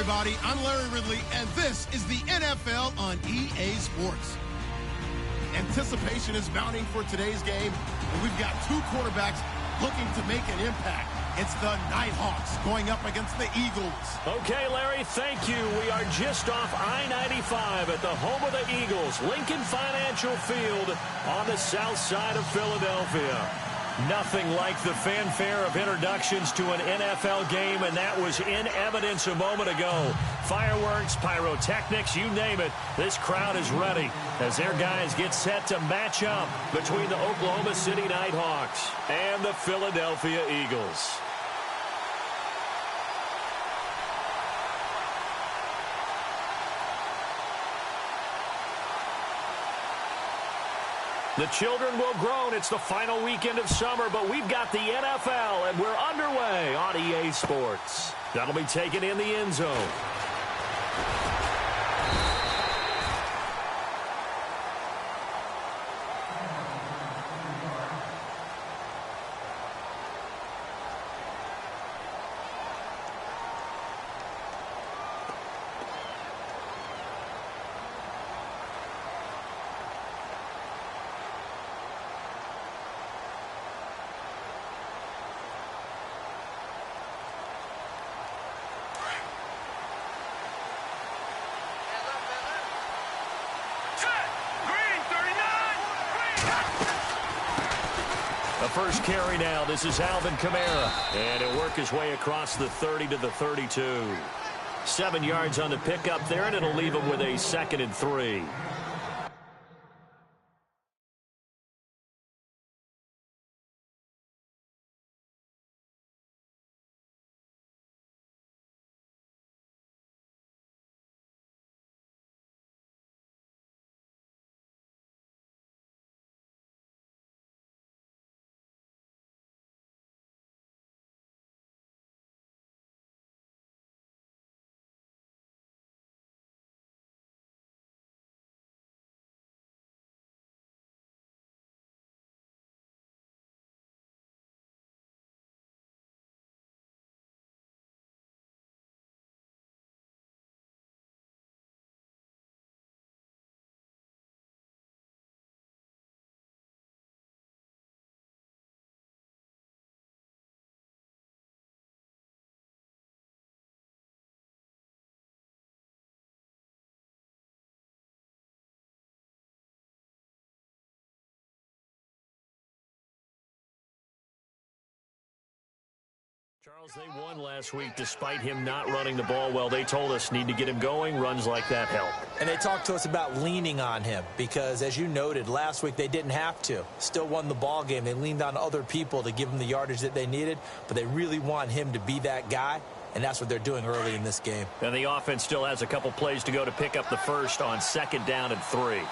everybody. I'm Larry Ridley, and this is the NFL on EA Sports. Anticipation is mounting for today's game, and we've got two quarterbacks looking to make an impact. It's the Nighthawks going up against the Eagles. Okay, Larry, thank you. We are just off I-95 at the home of the Eagles, Lincoln Financial Field on the south side of Philadelphia. Nothing like the fanfare of introductions to an NFL game, and that was in evidence a moment ago. Fireworks, pyrotechnics, you name it. This crowd is ready as their guys get set to match up between the Oklahoma City Nighthawks and the Philadelphia Eagles. The children will groan. It's the final weekend of summer, but we've got the NFL, and we're underway on EA Sports. That'll be taken in the end zone. The first carry now. This is Alvin Kamara. And he'll work his way across the 30 to the 32. 7 yards on the pickup there, and it'll leave him with a 2nd and 3. Charles, they won last week despite him not running the ball well. They told us need to get him going. Runs like that help. And they talked to us about leaning on him because, as you noted, last week they didn't have to. Still won the ball game. They leaned on other people to give them the yardage that they needed, but they really want him to be that guy, and that's what they're doing early in this game. And the offense still has a couple plays to go to pick up the first on 2nd down and 3.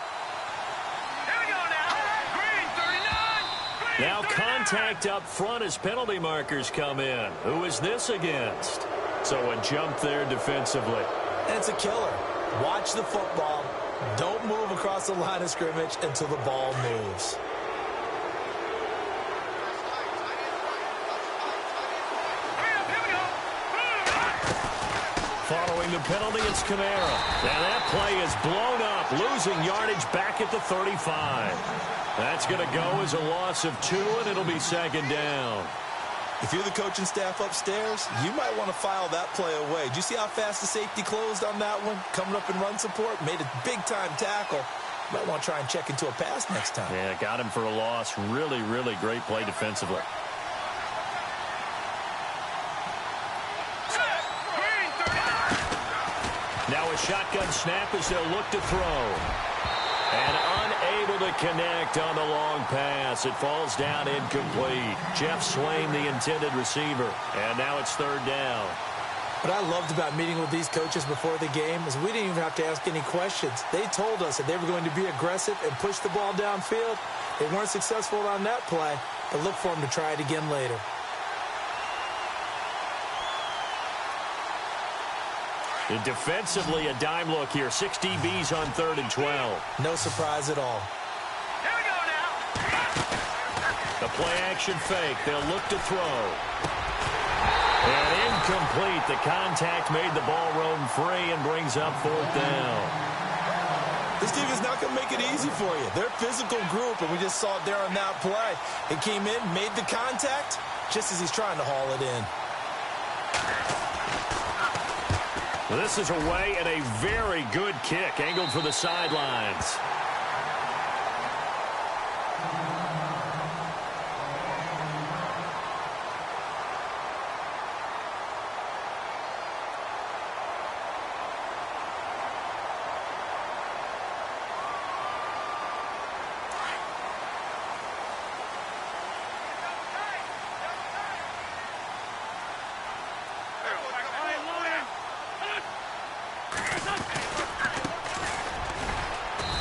Now contact up front as penalty markers come in. Who is this against? So a jump there defensively. And it's a killer. Watch the football. Don't move across the line of scrimmage until the ball moves. Following the penalty, it's Kamara. And that play is blown up, losing yardage back at the 35. That's going to go as a loss of 2, and it'll be 2nd down. If you're the coaching staff upstairs, you might want to file that play away. Do you see how fast the safety closed on that one? Coming up in run support, made a big-time tackle. You might want to try and check into a pass next time. Yeah, got him for a loss. Really, really great play defensively. Now a shotgun snap as they'll look to throw. And unable to connect on the long pass. It falls down incomplete. Jeff Swain, the intended receiver. And now it's 3rd down. What I loved about meeting with these coaches before the game is we didn't even have to ask any questions. They told us that they were going to be aggressive and push the ball downfield. They weren't successful on that play, but look for them to try it again later. And defensively, a dime look here. 6 DBs on 3rd and 12. No surprise at all. Here we go now. The play action fake. They'll look to throw. And incomplete. The contact made the ball roam free and brings up 4th down. This team is not going to make it easy for you. They're a physical group, and we just saw it there on that play. It came in, made the contact, just as he's trying to haul it in. This is away and a very good kick, angled for the sidelines.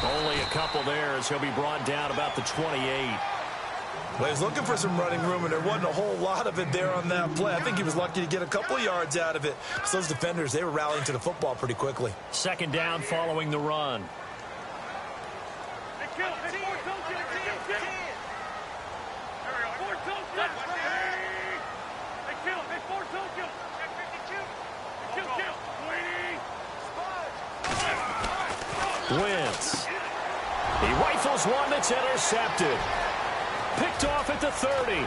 Only a couple there as he'll be brought down about the 28. Well, he was looking for some running room, and there wasn't a whole lot of it there on that play. I think he was lucky to get a couple of yards out of it. So those defenders, they were rallying to the football pretty quickly. 2nd down following the run. Wentz. He rifles one that's intercepted. Picked off at the 30. He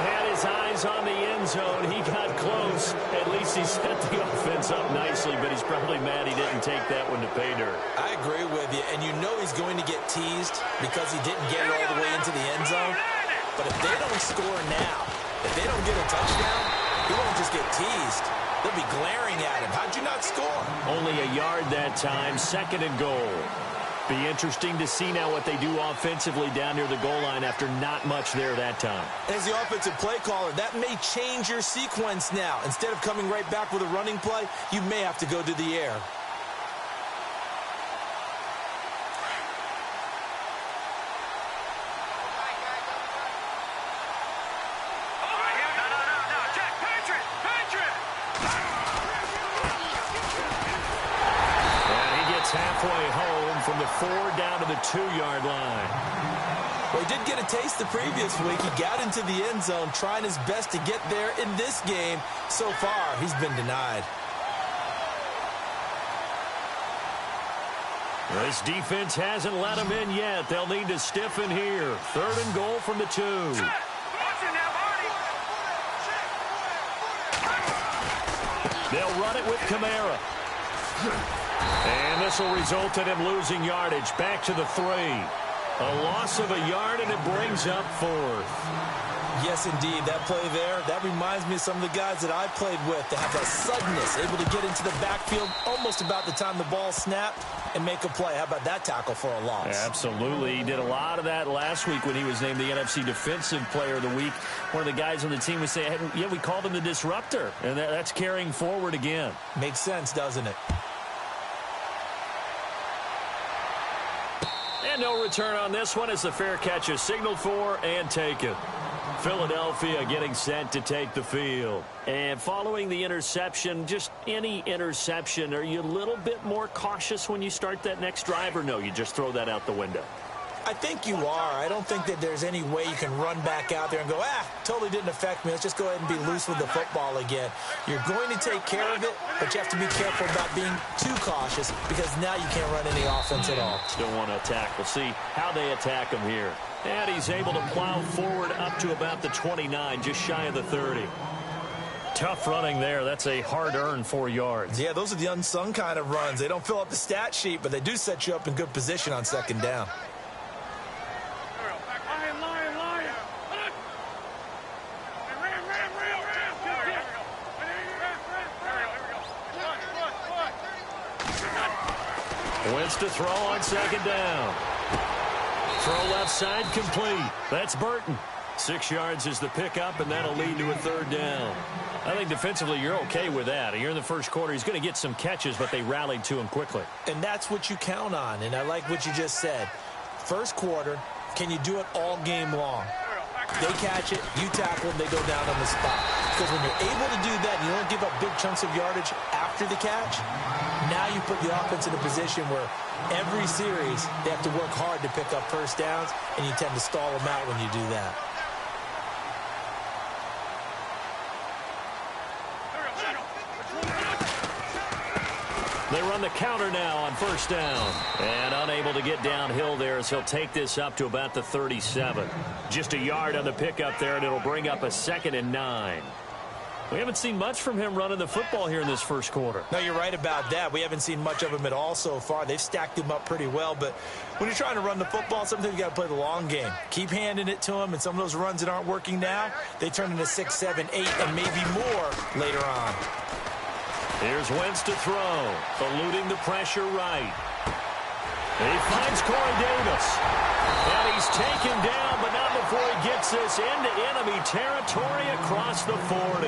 had his eyes on the end zone. He got close. At least he set the offense up nicely, but he's probably mad he didn't take that one to pay dirt. I agree with you, and you know he's going to get teased because he didn't get it all the way into the end zone. But if they don't score now, if they don't get a touchdown, he won't just get teased. They'll be glaring at him. How'd you not score? Only a yard that time, 2nd and goal. Be interesting to see now what they do offensively down near the goal line after not much there that time. As the offensive play caller, that may change your sequence now. Instead of coming right back with a running play, you may have to go to the air. Halfway home from the 4 down to the 2-yard line. Well, he did get a taste the previous week. He got into the end zone, trying his best to get there in this game. So far, he's been denied. This defense hasn't let him in yet. They'll need to stiffen here. 3rd and goal from the 2. They'll run it with Kamara. And this will result in him losing yardage. Back to the 3. A loss of a yard, and it brings up 4th. Yes, indeed. That play there, that reminds me of some of the guys that I played with. They have that suddenness, able to get into the backfield almost about the time the ball snapped and make a play. How about that tackle for a loss? Absolutely. He did a lot of that last week when he was named the NFC Defensive Player of the Week. One of the guys on the team would say, hey, yeah, we called him the disruptor. And that's carrying forward again. Makes sense, doesn't it? And no return on this one as the fair catch is signaled for and taken. Philadelphia getting set to take the field. And following the interception, just any interception, are you a little bit more cautious when you start that next drive, or no, you just throw that out the window? I think you are. I don't think that there's any way you can run back out there and go, totally didn't affect me. Let's just go ahead and be loose with the football again. You're going to take care of it, but you have to be careful about being too cautious because now you can't run any offense at all. Still want to attack. We'll see how they attack him here. And he's able to plow forward up to about the 29, just shy of the 30. Tough running there. That's a hard-earned 4 yards. Yeah, those are the unsung kind of runs. They don't fill up the stat sheet, but they do set you up in good position on 2nd down. Wentz to throw on 2nd down. Throw left side complete. That's Burton. 6 yards is the pickup, and that'll lead to a 3rd down. I think defensively you're okay with that. Here in the first quarter, he's going to get some catches, but they rallied to him quickly. And that's what you count on, and I like what you just said. First quarter, can you do it all game long? They catch it, you tackle them, they go down on the spot. Because when you're able to do that, and you don't give up big chunks of yardage after the catch, now you put the offense in a position where every series they have to work hard to pick up first downs, and you tend to stall them out when you do that. They run the counter now on first down. And unable to get downhill there as he'll take this up to about the 37. Just a yard on the pickup there, and it'll bring up a 2nd and 9. We haven't seen much from him running the football here in this first quarter. No, you're right about that. We haven't seen much of him at all so far. They've stacked him up pretty well, but when you're trying to run the football, sometimes you got to play the long game. Keep handing it to him, and some of those runs that aren't working now, they turn into 6, 7, 8, and maybe more later on. Here's Wentz to throw, eluding the pressure right. He finds Corey Davis. And he's taken down, but not before he gets this into enemy territory across the 40.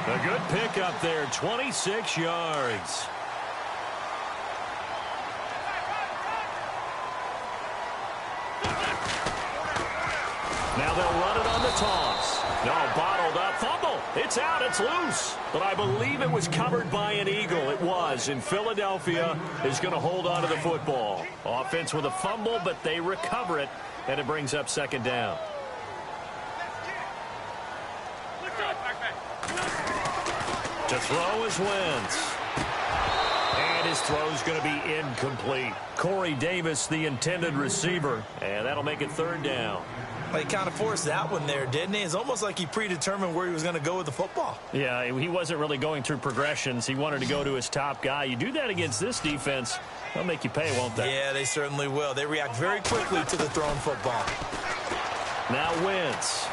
A good pickup there, 26 yards. Now they'll run it on the toss. No, bottled up. Fumble. It's out. It's loose. But I believe it was covered by an Eagle. It was. And Philadelphia is going to hold on to the football. Offense with a fumble, but they recover it. And it brings up 2nd down. To throw is Wentz. And his throw's going to be incomplete. Corey Davis, the intended receiver. And that'll make it 3rd down. Well, he kind of forced that one there, didn't he? It's almost like he predetermined where he was going to go with the football. Yeah, he wasn't really going through progressions. He wanted to go to his top guy. You do that against this defense, they'll make you pay, won't they? Yeah, they certainly will. They react very quickly to the thrown football. Now Wentz.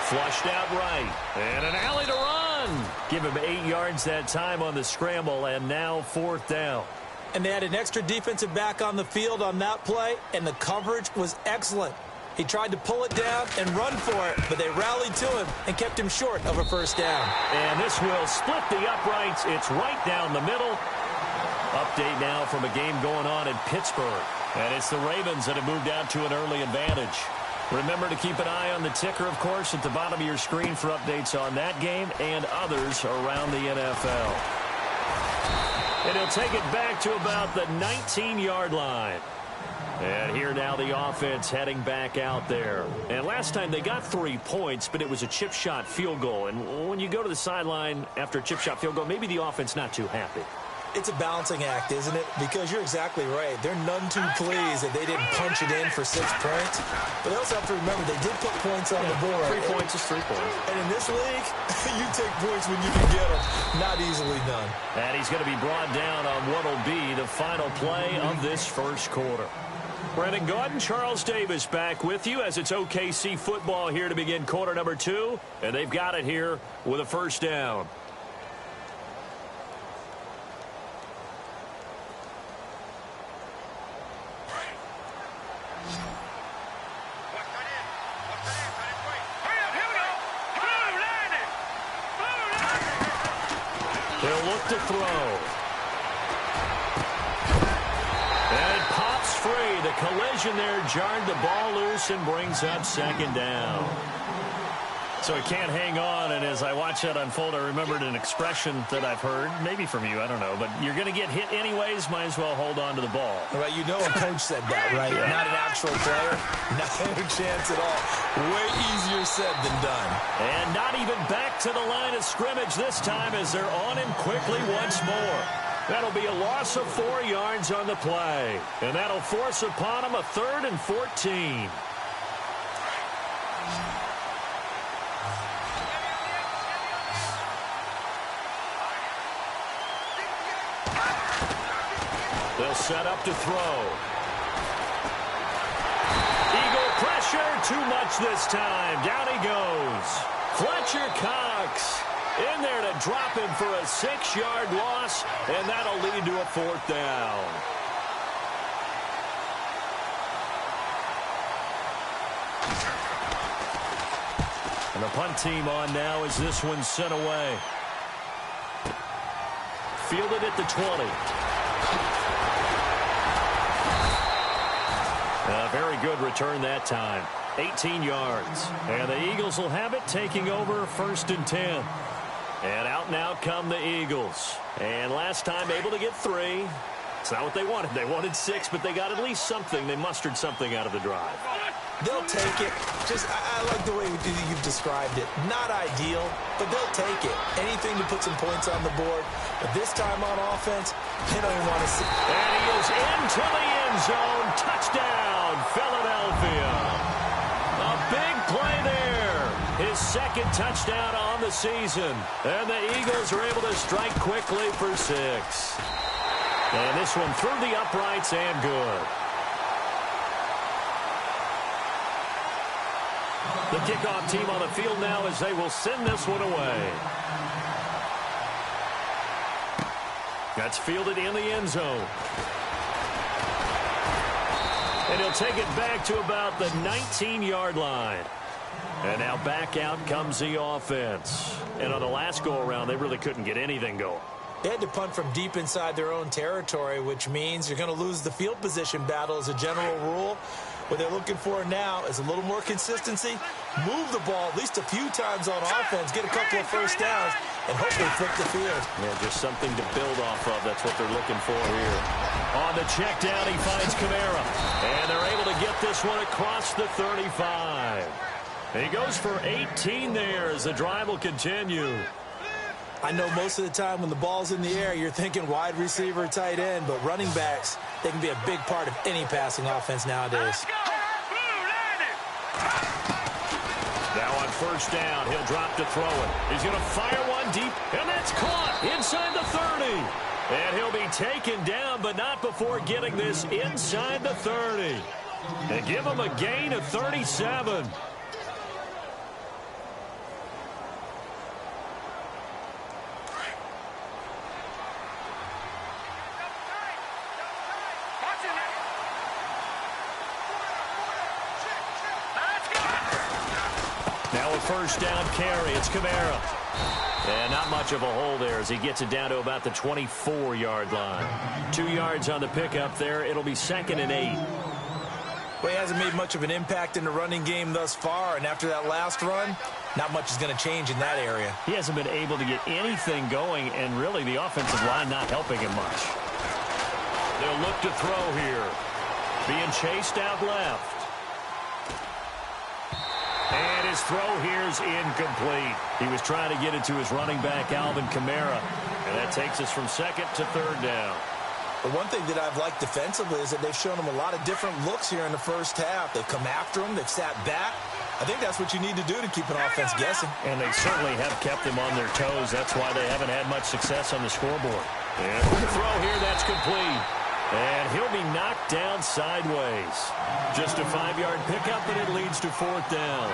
Flushed out right. And an alley to run. Give him 8 yards that time on the scramble, and now 4th down. And they had an extra defensive back on the field on that play, and the coverage was excellent. He tried to pull it down and run for it, but they rallied to him and kept him short of a 1st down. And this will split the uprights. It's right down the middle. Update now from a game going on in Pittsburgh. And it's the Ravens that have moved out to an early advantage. Remember to keep an eye on the ticker, of course, at the bottom of your screen for updates on that game and others around the NFL. And he'll take it back to about the 19-yard line. And here now the offense heading back out there. And last time they got 3 points, but it was a chip shot field goal. And when you go to the sideline after a chip shot field goal, maybe the offense not too happy. It's a balancing act, isn't it? Because you're exactly right. They're none too pleased that they didn't punch it in for 6 points. But they also have to remember they did put points on the board. 3 points is 3 points. And in this league, you take points when you can get them. Not easily done. And he's going to be brought down on what will be the final play of this first quarter. Brandon Gaudin, Charles Davis back with you as it's OKC football here to begin quarter number 2. And they've got it here with a 1st down. He'll look to throw. And it pops free. The collision there jarred the ball loose and brings up 2nd down. So he can't hang on, and as I watch that unfold, I remembered an expression that I've heard, maybe from you, I don't know, but you're going to get hit anyways, might as well hold on to the ball. Well, you know a coach said that, right? Yeah. Not an actual player. Not a chance at all. Way easier said than done. And not even back to the line of scrimmage this time as they're on him quickly once more. That'll be a loss of 4 yards on the play. And that'll force upon him a 3rd and 14. They'll set up to throw. Eagle pressure, too much this time. Down he goes. Fletcher Cox in there to drop him for a 6-yard loss, and that'll lead to a 4th down. And the punt team on now as this one's sent away. Fielded at the 20. A very good return that time. 18 yards. And the Eagles will have it, taking over 1st and 10. And out now come the Eagles. And last time able to get 3. It's not what they wanted. They wanted 6, but they got at least something. They mustered something out of the drive. They'll take it. I like the way you've described it. Not ideal, but they'll take it. Anything to put some points on the board. But this time on offense, they don't even want to see. And he is into the end zone. Touchdown, Philadelphia. A big play there. His second touchdown on the season. And the Eagles are able to strike quickly for 6. And this one through the uprights and good. The kickoff team on the field now as they will send this one away. That's fielded in the end zone. And he'll take it back to about the 19-yard line. And now back out comes the offense. And on the last go-around, they really couldn't get anything going. They had to punt from deep inside their own territory, which means you're going to lose the field position battle as a general rule. What they're looking for now is a little more consistency, move the ball at least a few times on offense, get a couple of first downs, and hopefully flip the field. Yeah, just something to build off of. That's what they're looking for here. On the check down, he finds Kamara. And they're able to get this one across the 35. He goes for 18 there as the drive will continue. I know most of the time when the ball's in the air, you're thinking wide receiver, tight end, but running backs, they can be a big part of any passing offense nowadays. Now on first down, he'll drop to throw it. He's going to fire one deep, and that's caught inside the 30. And he'll be taken down, but not before getting this inside the 30. They give him a gain of 37. First down carry. It's Kamara. And not much of a hole there as he gets it down to about the 24-yard line. 2 yards on the pickup there. It'll be 2nd and 8. Well, he hasn't made much of an impact in the running game thus far, and after that last run, not much is going to change in that area. He hasn't been able to get anything going, and really the offensive line not helping him much. They'll look to throw here. Being chased out left. And his throw here is incomplete. He was trying to get it to his running back, Alvin Kamara. And that takes us from 2nd to 3rd down. The one thing that I've liked defensively is that they've shown him a lot of different looks here in the first half. They've come after him. They've sat back. I think that's what you need to do to keep an offense guessing. And they certainly have kept them on their toes. That's why they haven't had much success on the scoreboard. And the throw here, that's complete. And he'll be knocked down sideways. Just a 5-yard pickup, and it leads to 4th down.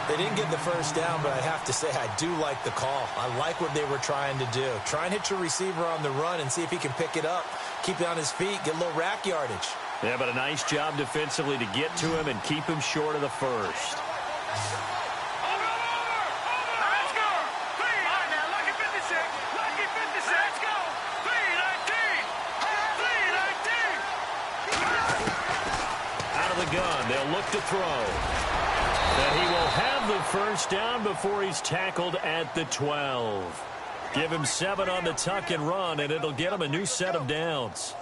They didn't get the first down, but I have to say I do like the call. I like what they were trying to do. Try and hit your receiver on the run and see if he can pick it up. Keep it on his feet, get a little rack yardage. Yeah, but a nice job defensively to get to him and keep him short of the first. Gun. They'll look to throw. And he will have the first down before he's tackled at the 12. Give him 7 on the tuck and run, and it'll get him a new set of downs.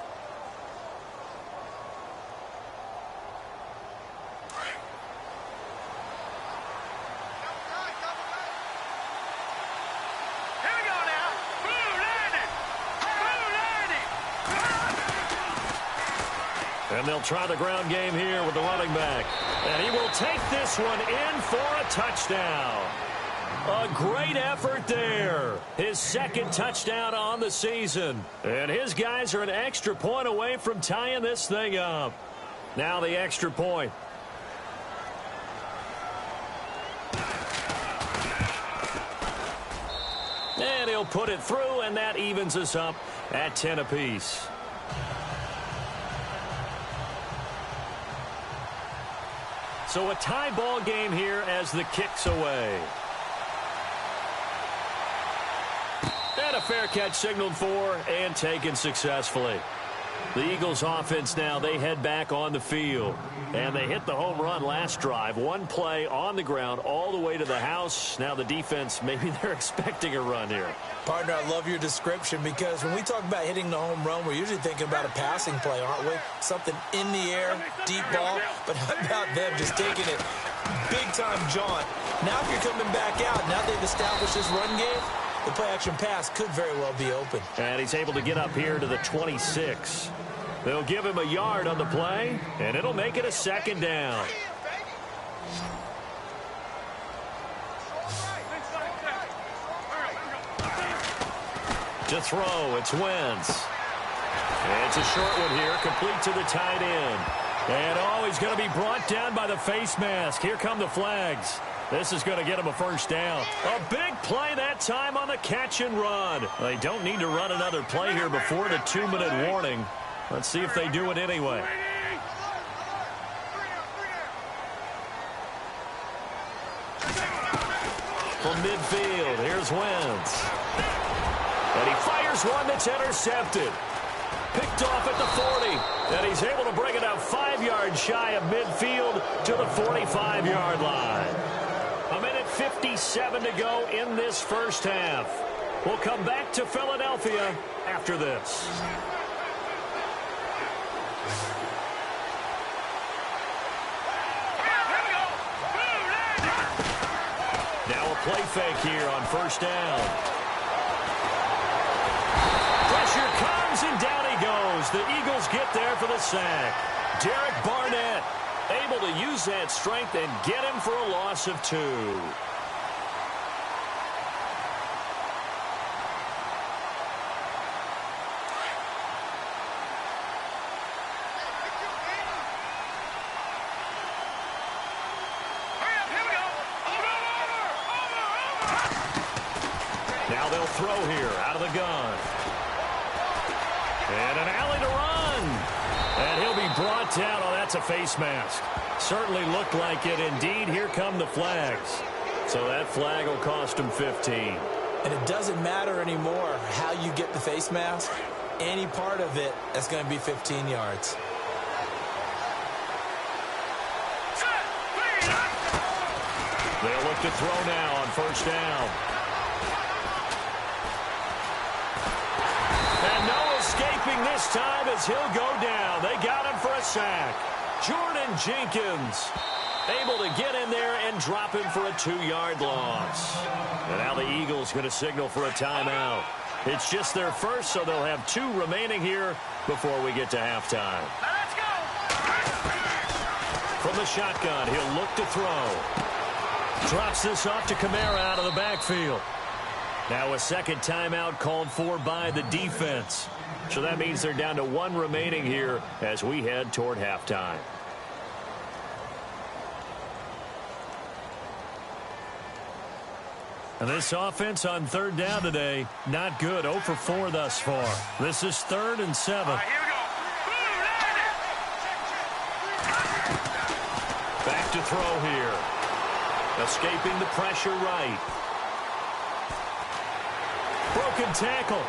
And they'll try the ground game here with the running back. And he will take this one in for a touchdown. A great effort there. His 2nd touchdown on the season. And his guys are an extra point away from tying this thing up. Now the extra point. And he'll put it through, and that evens us up at 10 apiece. So a tie ball game here as the kick's away. And a fair catch signaled for and taken successfully. The Eagles offense now, they head back on the field. And they hit the home run last drive. One play on the ground all the way to the house. Now the defense, maybe they're expecting a run here. Partner, I love your description because when we talk about hitting the home run, we're usually thinking about a passing play, aren't we? Something in the air, deep ball. But how about them just taking it big-time jaunt? Now if you're coming back out, now they've established this run game, the play-action pass could very well be open. And he's able to get up here to the 26. They'll give him a yard on the play, and it'll make it a second down. To throw, it's Wentz. It's a short one here, complete to the tight end. And oh, he's going to be brought down by the face mask. Here come the flags. This is going to get him a first down. A big play that time on the catch and run. They don't need to run another play here before the 2-minute warning. Let's see if they do it anyway. From midfield, here's Wentz. And he fires one that's intercepted. Picked off at the 40. And he's able to bring it up 5 yards shy of midfield to the 45-yard line. 1:57 to go in this first half. We'll come back to Philadelphia after this. Now a play fake here on first down. Pressure comes and down he goes. The Eagles get there for the sack. Derek Barnett able to use that strength and get him for a loss of 2. Now they'll throw here out of the gun. And an alley to run. And he'll be brought down. Oh, that's a face mask. Certainly looked like it. Indeed, here come the flags. So that flag will cost him 15. And it doesn't matter anymore how you get the face mask. Any part of it, that's going to be 15 yards. They'll look to throw now on first down. And no escaping this time as he'll go down. They got him for a sack. Jordan Jenkins able to get in there and drop him for a 2-yard loss. And now the Eagles going to signal for a timeout. It's just their first, so they'll have 2 remaining here before we get to halftime. Let's go. From the shotgun, he'll look to throw. Drops this off to Kamara out of the backfield. Now a second timeout called for by the defense. So that means they're down to 1 remaining here as we head toward halftime. And this offense on third down today, not good. 0 for 4 thus far. This is 3rd and 7. Right, here we go. Back to throw here. Escaping the pressure right. Broken tackle.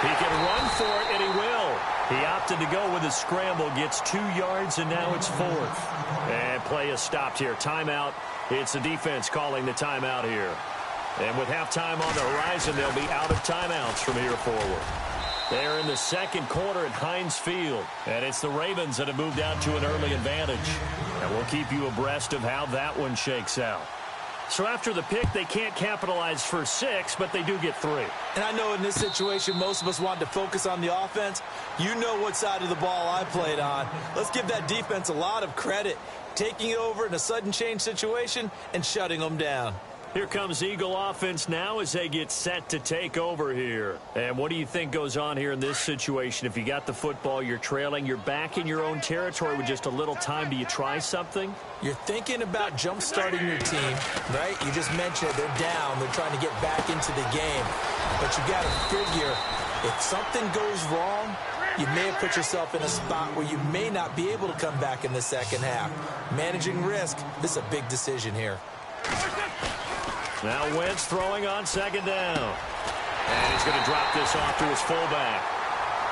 He can run for it, and he will. He opted to go with a scramble, gets 2 yards, and now it's 4th. And play is stopped here. Timeout. It's the defense calling the timeout here. And with halftime on the horizon, they'll be out of timeouts from here forward. They're in the second quarter at Heinz Field. And it's the Ravens that have moved out to an early advantage. And we'll keep you abreast of how that one shakes out. So after the pick, they can't capitalize for 6, but they do get 3. And I know in this situation, most of us want to focus on the offense. You know what side of the ball I played on. Let's give that defense a lot of credit. Taking it over in a sudden change situation and shutting them down. Here comes Eagle offense now as they get set to take over here. And what do you think goes on here in this situation? If you got the football, you're trailing, you're back in your own territory with just a little time. Do you try something? You're thinking about jump-starting your team, right? You just mentioned it. They're down. They're trying to get back into the game. But you got to figure, if something goes wrong, you may have put yourself in a spot where you may not be able to come back in the second half. Managing risk, this is a big decision here. Now Wentz throwing on second down. And he's going to drop this off to his fullback.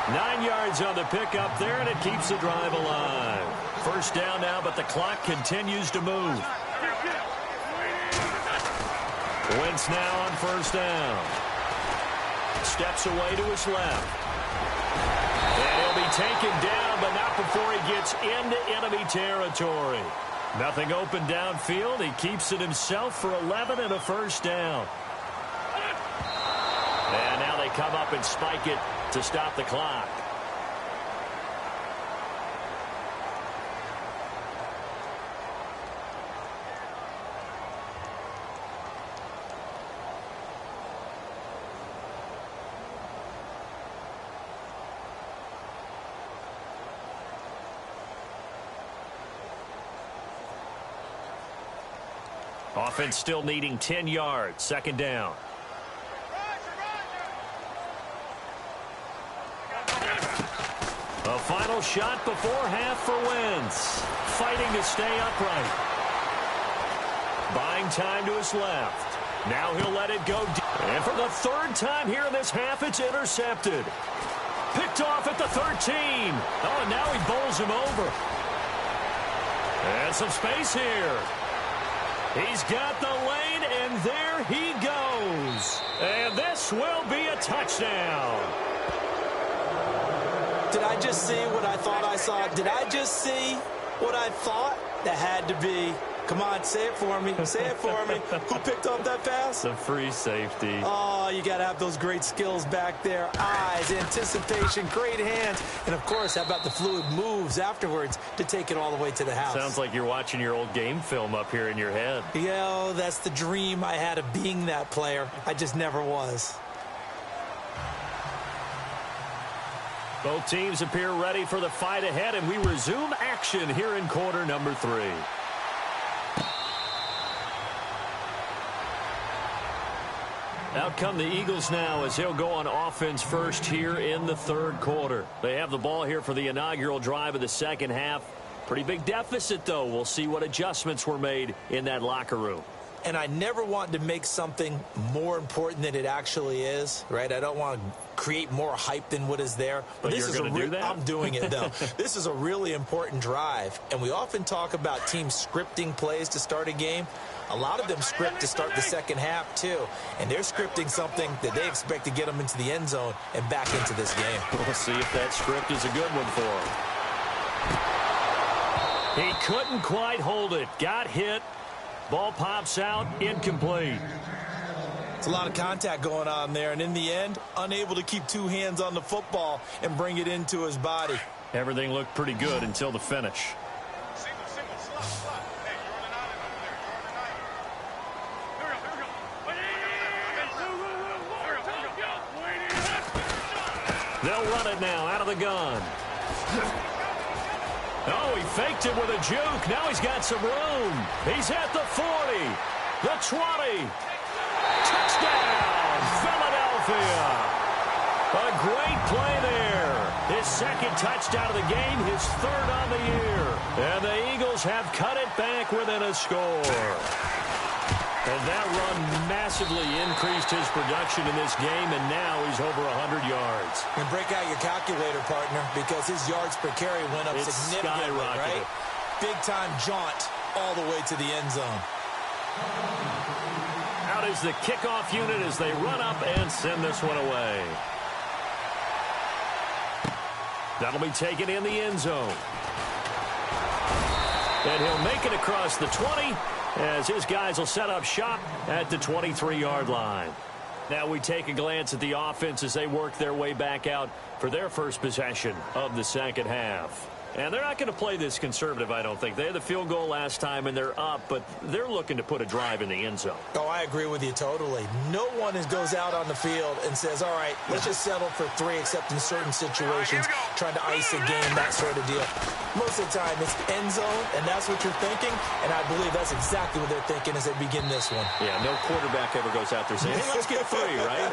9 yards on the pickup there, and it keeps the drive alive. First down now, but the clock continues to move. Wentz now on first down. Steps away to his left. And he'll be taken down, but not before he gets into enemy territory. Nothing open downfield. He keeps it himself for 11 and a first down. And now they come up and spike it to stop the clock. Offense still needing 10 yards. Second down. A final shot before half for Wentz. Fighting to stay upright. Buying time to his left. Now he'll let it go. And for the third time here in this half, it's intercepted. Picked off at the 13. Oh, and now he bowls him over. And some space here. He's got the lane, and there he goes. And this will be a touchdown. Did I just see what I thought I saw? Did I just see what I thought? That had to be. Come on, say it for me. Say it for me. Who picked up that pass? The free safety. Oh, you got to have those great skills back there. Eyes, anticipation, great hands. And, of course, how about the fluid moves afterwards to take it all the way to the house? Sounds like you're watching your old game film up here in your head. Yeah, that's the dream I had of being that player. I just never was. Both teams appear ready for the fight ahead, and we resume action here in quarter number 3. Out come the Eagles now as he'll go on offense first here in the third quarter. They have the ball here for the inaugural drive of the second half. Pretty big deficit, though. We'll see what adjustments were made in that locker room. And I never want to make something more important than it actually is, right? I don't want to create more hype than what is there. But this you're going to do that? I'm doing it, though. This is a really important drive. And we often talk about teams scripting plays to start a game. A lot of them script to start the second half, too. And they're scripting something that they expect to get them into the end zone and back into this game. We'll see if that script is a good one for him. He couldn't quite hold it. Got hit. Ball pops out, incomplete. It's a lot of contact going on there, and in the end, unable to keep two hands on the football and bring it into his body. Everything looked pretty good until the finish. They'll run it now out of the gun. Oh, he faked it with a juke. Now he's got some room. He's at the 40, the 20. Touchdown, Philadelphia. A great play there. His second touchdown of the game, his third on the year. And the Eagles have cut it back within a score. And that run massively increased his production in this game, and now he's over 100 yards. And break out your calculator, partner, because his yards per carry went up significantly, right? Big-time jaunt all the way to the end zone. Out is the kickoff unit as they run up and send this one away. That'll be taken in the end zone. And he'll make it across the 20 as his guys will set up shop at the 23-yard line. Now we take a glance at the offense as they work their way back out for their first possession of the second half. And they're not going to play this conservative, I don't think. They had the field goal last time, and they're up, but they're looking to put a drive in the end zone. Oh, I agree with you totally. No one goes out on the field and says, all right, let's just settle for 3, except in certain situations, trying to ice a game, that sort of deal. Most of the time, it's end zone, and that's what you're thinking, and I believe that's exactly what they're thinking as they begin this one. Yeah, no quarterback ever goes out there saying, hey, let's get 3, right?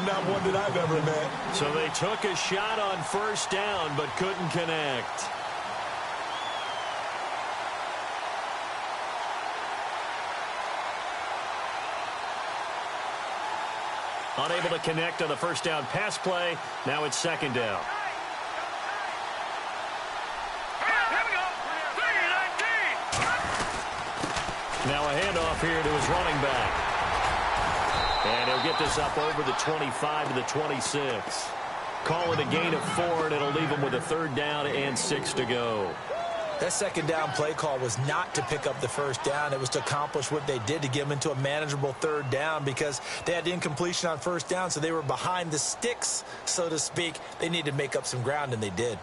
Not one that I've ever met. So they took a shot on first down, but couldn't connect. Unable to connect on the first down pass play. Now it's second down. Now a handoff here to his running back. And he'll get this up over the 25 to the 26. Call it a gain of 4, and it'll leave him with a third down and 6 to go. That second down play call was not to pick up the first down. It was to accomplish what they did, to get them into a manageable third down, because they had incompletion on first down, so they were behind the sticks, so to speak. They needed to make up some ground, and they did.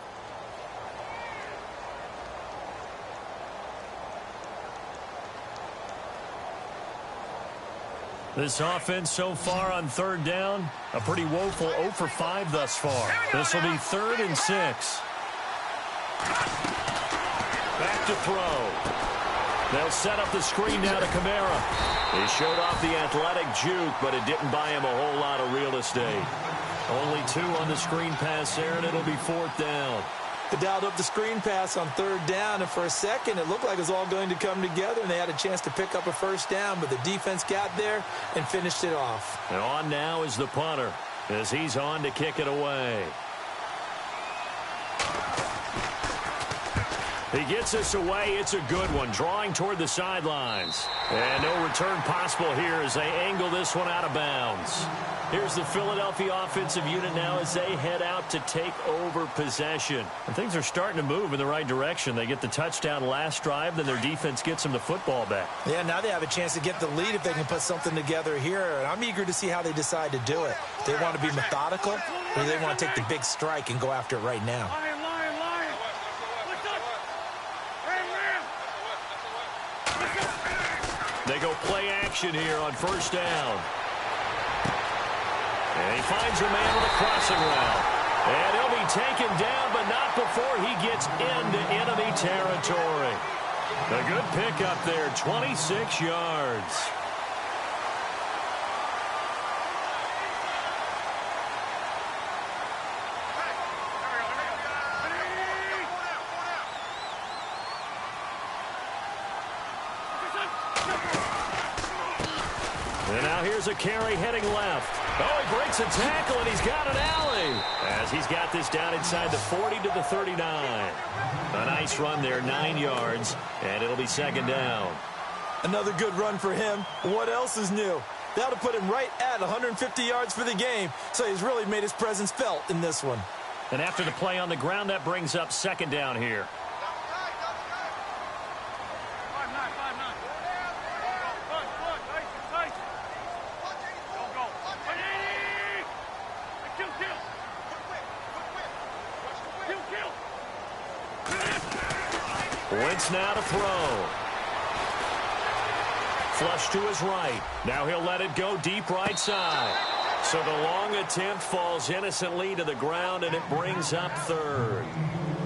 This offense so far on third down, a pretty woeful 0 for 5 thus far. This will be 3rd and 6. Back to throw. They'll set up the screen now to Kamara. He showed off the athletic juke, but it didn't buy him a whole lot of real estate. Only 2 on the screen pass there, and it'll be 4th down. They dialed up the screen pass on third down, and for a second it looked like it was all going to come together, and they had a chance to pick up a first down, but the defense got there and finished it off. And on now is the punter, as he's on to kick it away. He gets this away. It's a good one, drawing toward the sidelines. And no return possible here as they angle this one out of bounds. Here's the Philadelphia offensive unit now as they head out to take over possession. And things are starting to move in the right direction. They get the touchdown last drive, then their defense gets them the football back. Yeah, now they have a chance to get the lead if they can put something together here. And I'm eager to see how they decide to do it. They want to be methodical, or they want to take the big strike and go after it right now. They go play action here on first down. And he finds a man with a crossing route. And he'll be taken down, but not before he gets into enemy territory. A good pickup there, 26 yards. And now here's a carry heading left. Oh, he breaks a tackle, and he's got an alley. As he's got this down inside the 40 to the 39. A nice run there, 9 yards, and it'll be second down. Another good run for him. What else is new? That'll put him right at 150 yards for the game, so he's really made his presence felt in this one. And after the play on the ground, that brings up second down here. Wentz now to throw. Flush to his right. Now he'll let it go deep right side. So the long attempt falls innocently to the ground, and it brings up third.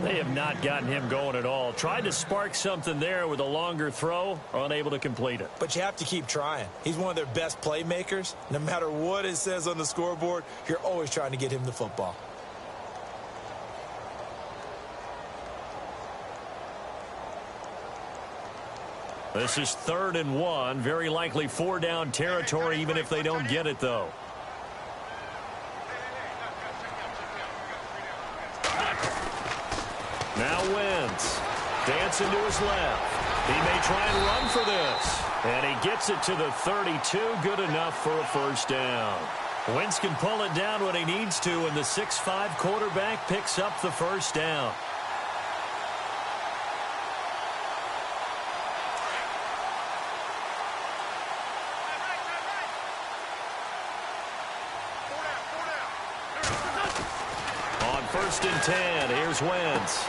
They have not gotten him going at all. Tried to spark something there with a longer throw, unable to complete it. But you have to keep trying. He's one of their best playmakers. No matter what it says on the scoreboard, you're always trying to get him the football. This is 3rd and 1. Very likely 4-down territory, even if they don't get it, though. Now Wentz. Dancing to his left. He may try and run for this. And he gets it to the 32. Good enough for a first down. Wentz can pull it down when he needs to, and the 6'5" quarterback picks up the first down. On 1st and 10, here's Wentz.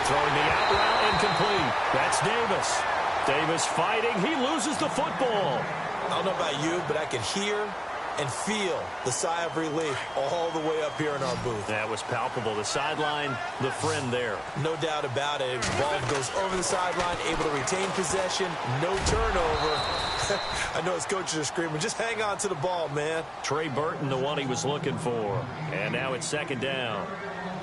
Throwing the out route, incomplete. That's Davis. Davis fighting. He loses the football. I don't know about you, but I could hear and feel the sigh of relief all the way up here in our booth. That was palpable. The sideline, the friend there. No doubt about it. The ball goes over the sideline, able to retain possession, no turnover. I know his coaches are screaming, just hang on to the ball, man. Trey Burton, the one he was looking for. And now it's second down.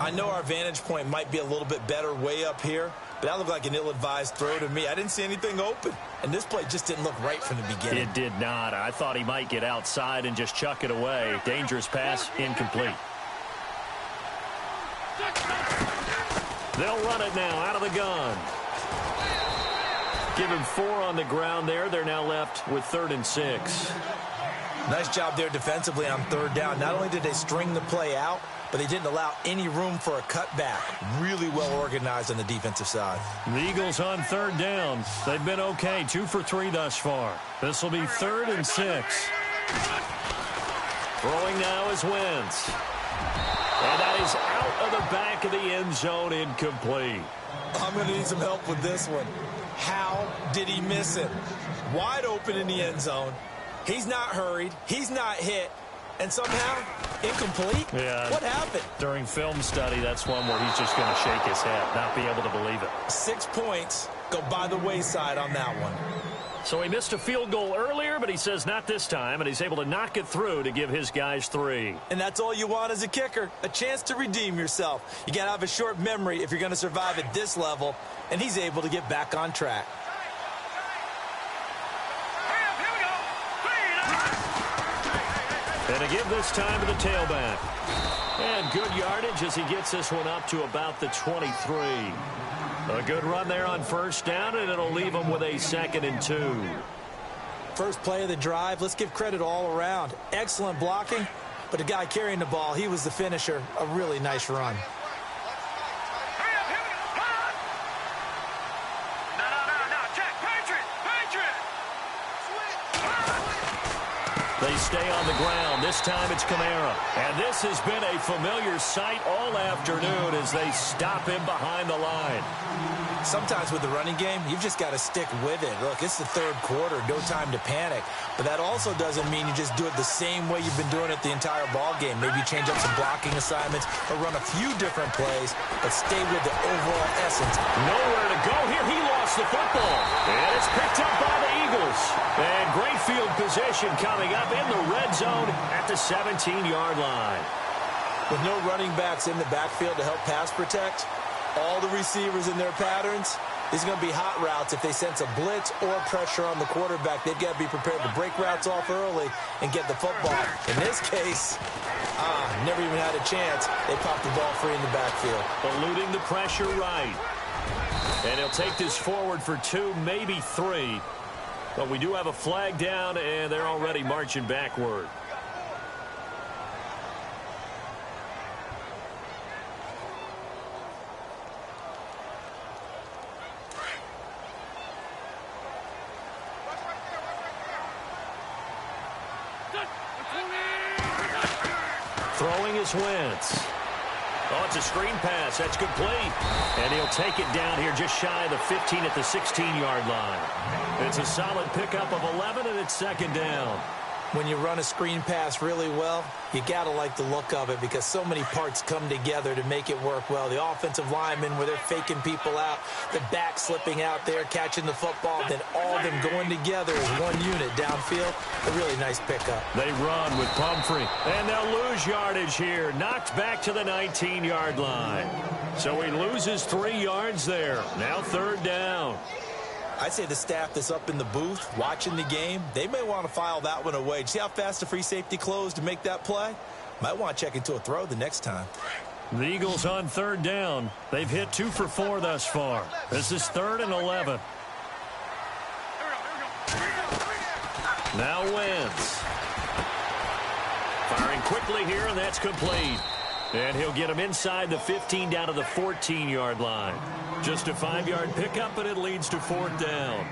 I know our vantage point might be a little bit better way up here, but that looked like an ill-advised throw to me. I didn't see anything open, and this play just didn't look right from the beginning. It did not. I thought he might get outside and just chuck it away. Dangerous pass, incomplete. They'll run it now out of the gun. Give him 4 on the ground there. They're now left with 3rd and 6. Nice job there defensively on 3rd down. Not only did they string the play out, but they didn't allow any room for a cutback. Really well organized on the defensive side. The Eagles on 3rd down. They've been okay. 2 for 3 thus far. This will be 3rd and 6. Throwing now is Wentz. And that is out of the back of the end zone, incomplete. I'm going to need some help with this one. How did he miss him? Wide open in the end zone. He's not hurried. He's not hit. And somehow, incomplete? Yeah. What happened? During film study, that's one where he's just going to shake his head, not be able to believe it. 6 points go by the wayside on that one. So he missed a field goal earlier, but he says not this time, and he's able to knock it through to give his guys 3. And that's all you want as a kicker, a chance to redeem yourself. You got to have a short memory if you're going to survive at this level, and he's able to get back on track. And to give this time to the tailback. And good yardage as he gets this one up to about the 23. A good run there on 1st down, and it'll leave him with a 2nd and 2. First play of the drive, let's give credit all around. Excellent blocking, but the guy carrying the ball, he was the finisher. A really nice run. They stay on the ground. This time it's Kamara. And this has been a familiar sight all afternoon as they stop him behind the line. Sometimes with the running game, you've just got to stick with it. Look, it's the 3rd quarter, no time to panic. But that also doesn't mean you just do it the same way you've been doing it the entire ball game. Maybe you change up some blocking assignments or run a few different plays, but stay with the overall essence. Nowhere to go here. He lost the football. And it's picked up by the Eagles. And great field position coming up in the red zone at the 17-yard line. With no running backs in the backfield to help pass protect, all the receivers in their patterns, these are going to be hot routes. If they sense a blitz or pressure on the quarterback, they've got to be prepared to break routes off early and get the football. In this case, never even had a chance. They popped the ball free in the backfield. Eluding the pressure right. And he'll take this forward for 2, maybe 3. But we do have a flag down, and they're already marching backward. Throwing is Wentz. Oh, it's a screen pass. That's complete. And he'll take it down here just shy of the 15 at the 16-yard line. It's a solid pickup of 11, and it's 2nd down. When you run a screen pass really well, you got to like the look of it because so many parts come together to make it work well. The offensive linemen where they're faking people out, the back slipping out there, catching the football, then all of them going together as one unit downfield. A really nice pickup. They run with Pumphrey, and they'll lose yardage here. Knocked back to the 19-yard line. So he loses 3 yards there. Now 3rd down. I'd say the staff that's up in the booth watching the game, they may want to file that one away. See how fast the free safety closed to make that play? Might want to check into a throw the next time. The Eagles on 3rd down. They've hit 2 for 4 thus far. This is 3rd and 11. Now Wentz. Firing quickly here, and that's complete. And he'll get him inside the 15 down to the 14-yard line. Just a 5-yard pickup, but it leads to 4th down.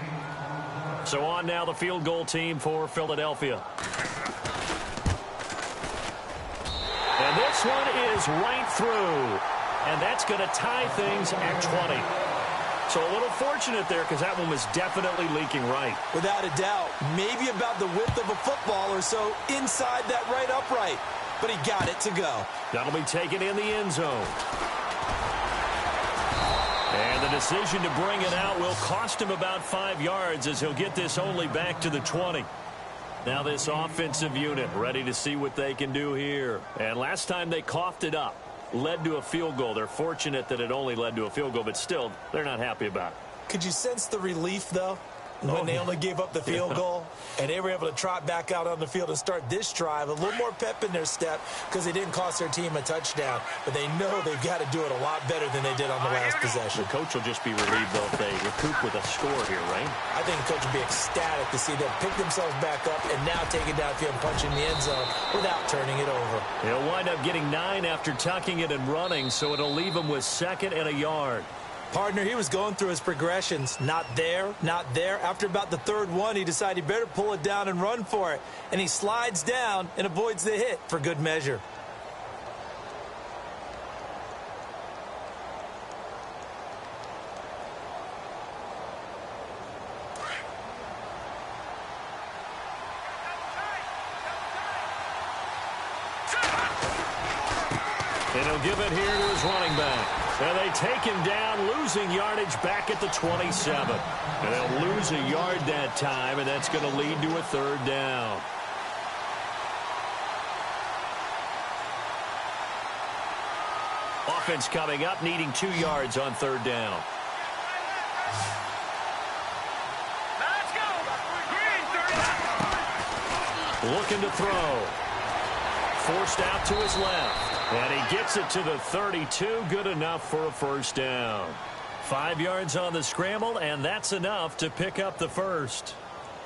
So on now the field goal team for Philadelphia. And this one is right through. And that's going to tie things at 20. So a little fortunate there because that one was definitely leaking right. Without a doubt, maybe about the width of a football or so inside that right upright. But he got it to go. That'll be taken in the end zone. And the decision to bring it out will cost him about 5 yards as he'll get this only back to the 20. Now this offensive unit ready to see what they can do here. And last time they coughed it up. led to a field goal. They're fortunate that it only led to a field goal, but still, they're not happy about it. Could you sense the relief, though, when they only gave up the field goal and they were able to trot back out on the field and start this drive? A little more pep in their step because they didn't cost their team a touchdown, but they know they've got to do it a lot better than they did on the last possession. The coach will just be relieved, though, if they recoup with a score here, right? I think the coach will be ecstatic to see them pick themselves back up and now take it downfield and punch in the end zone without turning it over. He'll wind up getting 9 after tucking it and running, so it'll leave him with 2nd and a yard. Partner, he was going through his progressions. Not there, not there. After about the 3rd one, he decided he better pull it down and run for it. And he slides down and avoids the hit for good measure. And he'll give it here to his running back. And they take him down, losing yardage back at the 27. And they'll lose a yard that time, and that's going to lead to a 3rd down. Offense coming up, needing 2 yards on 3rd down. Let's go. Looking to throw. Forced out to his left. And he gets it to the 32. Good enough for a 1st down. 5 yards on the scramble, and that's enough to pick up the 1st.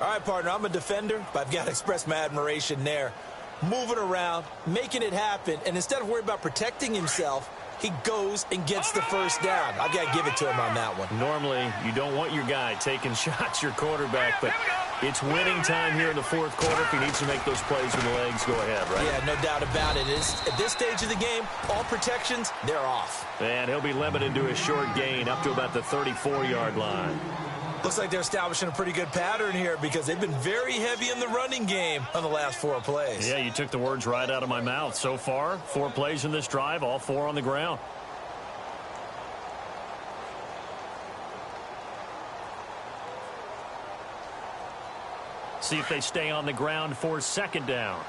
All right, partner, I'm a defender, but I've got to express my admiration there. Moving around, making it happen, and instead of worrying about protecting himself, he goes and gets the 1st down. I've got to give it to him on that one. Normally, you don't want your guy taking shots, your quarterback, but it's winning time here in the 4th quarter. If he needs to make those plays with the legs, go ahead, right? Yeah, no doubt about it. At this stage of the game, all protections, they're off. And he'll be limited to a short gain up to about the 34-yard line. Looks like they're establishing a pretty good pattern here because they've been very heavy in the running game on the last 4 plays. Yeah, you took the words right out of my mouth. So far, 4 plays in this drive, all 4 on the ground. See if they stay on the ground for 2nd down.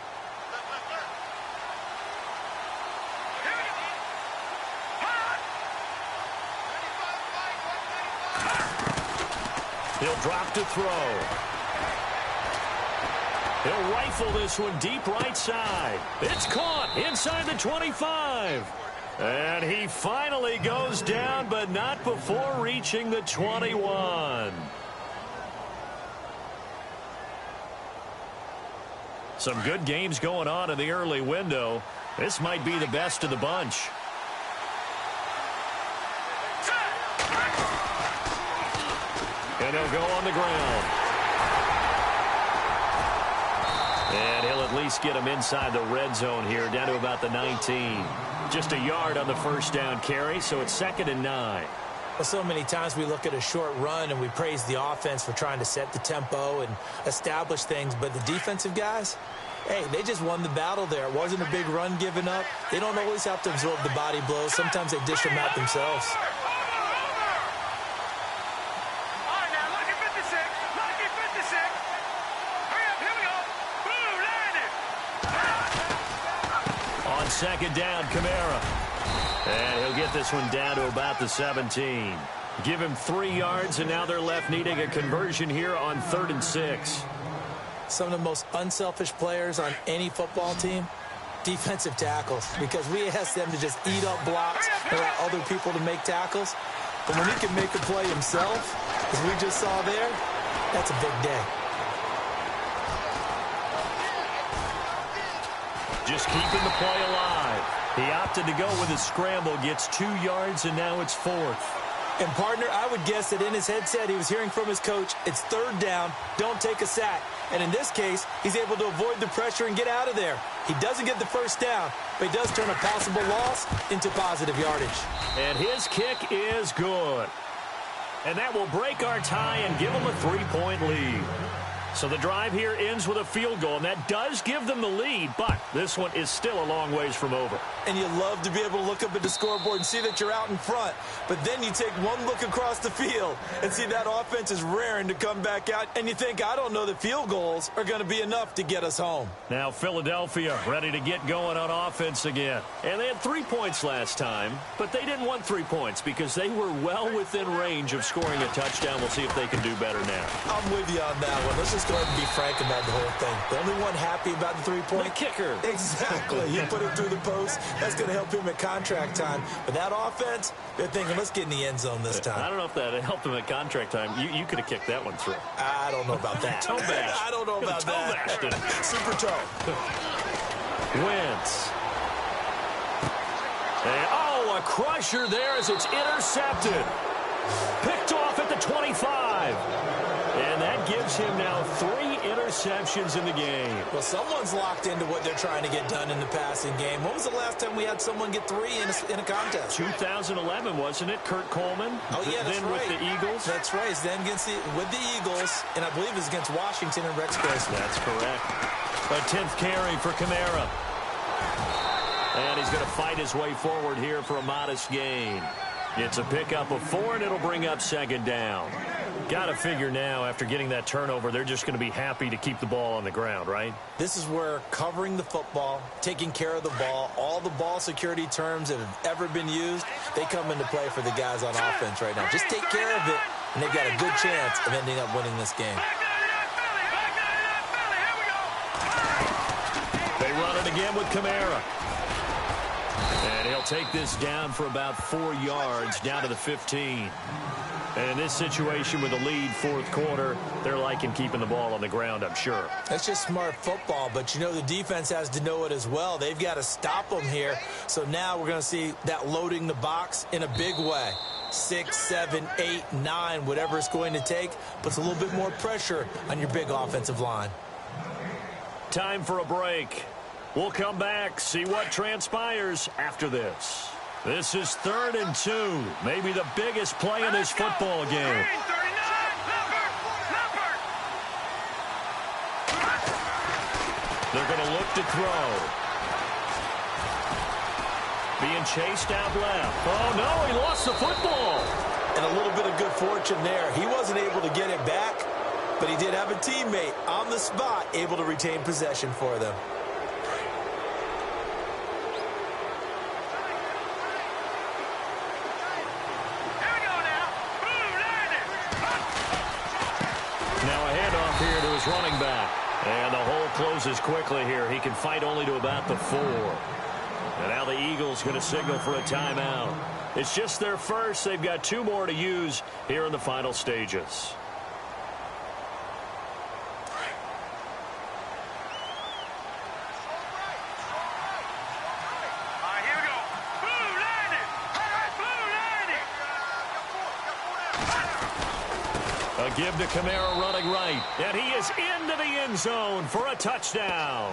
He'll drop to throw. He'll rifle this one deep right side. It's caught inside the 25. And he finally goes down, but not before reaching the 21. Some good games going on in the early window. This might be the best of the bunch. And he'll go on the ground. And he'll at least get him inside the red zone here, down to about the 19. Just a yard on the 1st down carry, so it's 2nd and 9. Well, so many times we look at a short run and we praise the offense for trying to set the tempo and establish things, but the defensive guys, hey, they just won the battle there. It wasn't a big run given up. They don't always have to absorb the body blows. Sometimes they dish them out themselves. On 2nd down, Kamara. And he'll get this one down to about the 17. Give him 3 yards, and now they're left needing a conversion here on 3rd and 6. Some of the most unselfish players on any football team, defensive tackles, because we ask them to just eat up blocks and allow other people to make tackles. But when he can make a play himself, as we just saw there, that's a big day. Just keeping the play alive. He opted to go with a scramble, gets 2 yards, and now it's 4th. And, partner, I would guess that in his headset he was hearing from his coach, it's 3rd down, don't take a sack. And in this case, he's able to avoid the pressure and get out of there. He doesn't get the 1st down, but he does turn a possible loss into positive yardage. And his kick is good. And that will break our tie and give him a 3-point lead. So the drive here ends with a field goal, and that does give them the lead, but this one is still a long ways from over. And you love to be able to look up at the scoreboard and see that you're out in front, but then you take one look across the field and see that offense is raring to come back out, and you think, I don't know that field goals are going to be enough to get us home. Now Philadelphia ready to get going on offense again. And they had 3 points last time, but they didn't want 3 points because they were well within range of scoring a touchdown. We'll see if they can do better now. I'm with you on that one. Let's just go ahead and be frank about the whole thing. The only one happy about the 3-point? The kicker. Exactly. You put it through the post. That's going to help him at contract time. But that offense, they're thinking, let's get in the end zone this time. I don't know if that helped him at contract time. You could have kicked that one through. I don't know about that. Toe bash. I don't know about that. Super toe. Wentz. And, oh, a crusher there as it's intercepted. Picked off at the 25. And that gives him now 3 interceptions in the game. Well, someone's locked into what they're trying to get done in the passing game. When was the last time we had someone get 3 in a contest? 2011, wasn't it? Kurt Coleman. Oh, yeah, that's then right. with the Eagles. That's right. Then with the Eagles, and I believe it was against Washington and Rex Grossman. That's correct. A 10th carry for Kamara. And he's going to fight his way forward here for a modest gain. It's a pickup of 4, and it'll bring up 2nd down. Got to figure now, after getting that turnover, they're just going to be happy to keep the ball on the ground, right? This is where covering the football, taking care of the ball, all the ball security terms that have ever been used, they come into play for the guys on offense right now. Just take care of it, and they've got a good chance of ending up winning this game. They run it again with Kamara. And he'll take this down for about 4 yards, down to the 15. And in this situation with a lead 4th quarter, they're liking keeping the ball on the ground, I'm sure. That's just smart football, but you know the defense has to know it as well. They've got to stop them here. So now we're going to see that loading the box in a big way. 6, 7, 8, 9, whatever it's going to take, puts a little bit more pressure on your big offensive line. Time for a break. We'll come back, see what transpires after this. This is 3rd and 2, maybe the biggest play in this football game. They're going to look to throw. Being chased out left. Oh, no, he lost the football. And a little bit of good fortune there. He wasn't able to get it back, but he did have a teammate on the spot able to retain possession for them. Running back. And the hole closes quickly here. He can fight only to about the 4. And now the Eagles going to signal for a timeout. It's just their first. They've got 2 more to use here in the final stages. A give to Kamara running right. And he is into the end zone for a touchdown.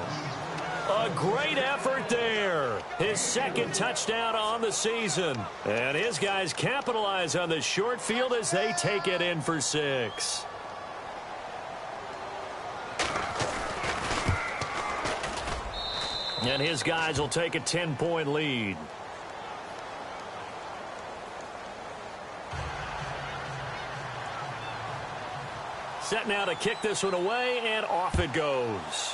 A great effort there. His 2nd touchdown on the season. And his guys capitalize on the short field as they take it in for 6. And his guys will take a 10-point lead. Set now to kick this one away, and off it goes.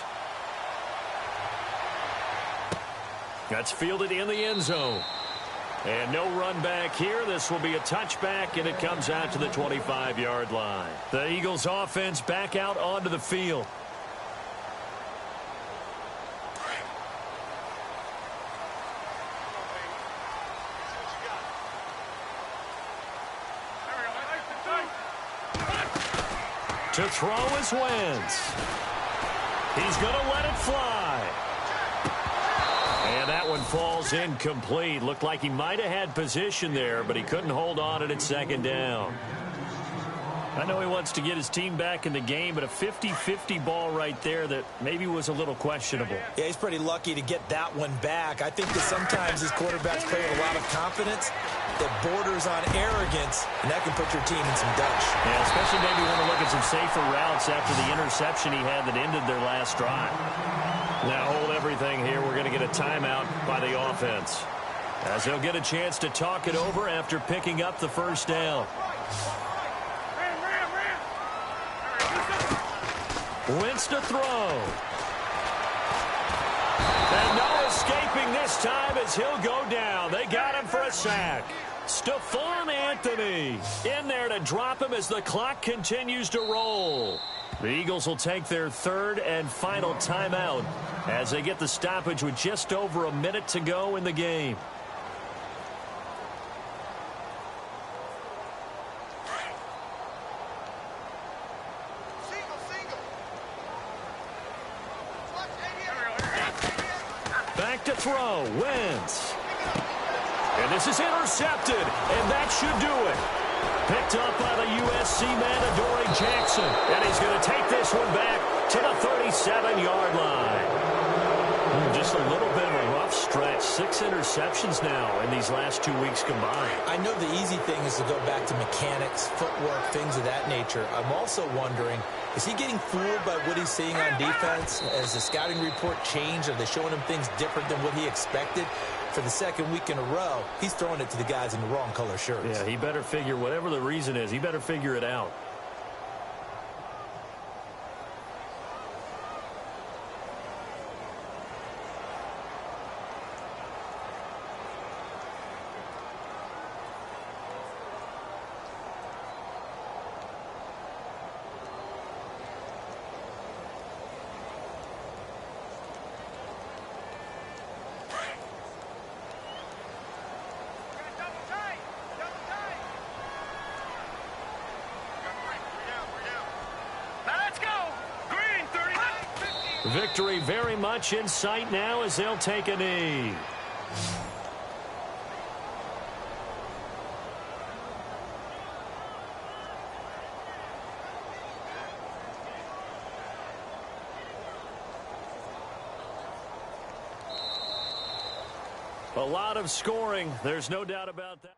That's fielded in the end zone. And no run back here. This will be a touchback, and it comes out to the 25-yard line. The Eagles offense back out onto the field. To throw is Wentz. He's going to let it fly. And that one falls incomplete. Looked like he might have had position there, but he couldn't hold on at 2nd down. I know he wants to get his team back in the game, but a 50-50 ball right there that maybe was a little questionable. Yeah, he's pretty lucky to get that one back. I think that sometimes his quarterbacks play with a lot of confidence, that borders on arrogance, and that can put your team in some dutch. Yeah, especially maybe want to look at some safer routes after the interception he had that ended their last drive. Now hold everything here. We're going to get a timeout by the offense, as they'll get a chance to talk it over after picking up the first down. Wentz to throw. And no escaping this time as he'll go down. They got him for a sack. Stephon Anthony in there to drop him as the clock continues to roll. The Eagles will take their third and final timeout as they get the stoppage with just over a minute to go in the game. Back to throw. Wentz. And this is intercepted, and that should do it. Picked up by the USC man, Adoree Jackson. And he's going to take this one back to the 37-yard line. Just a little bit of a rough stretch. 6 interceptions now in these last 2 weeks combined. I know the easy thing is to go back to mechanics, footwork, things of that nature. I'm also wondering, is he getting fooled by what he's seeing on defense? Has the scouting report changed? Are they showing him things different than what he expected? For the second week in a row, he's throwing it to the guys in the wrong color shirts. Yeah, he better figure, whatever the reason is, he better figure it out. Victory very much in sight now as they'll take a knee. A lot of scoring. There's no doubt about that.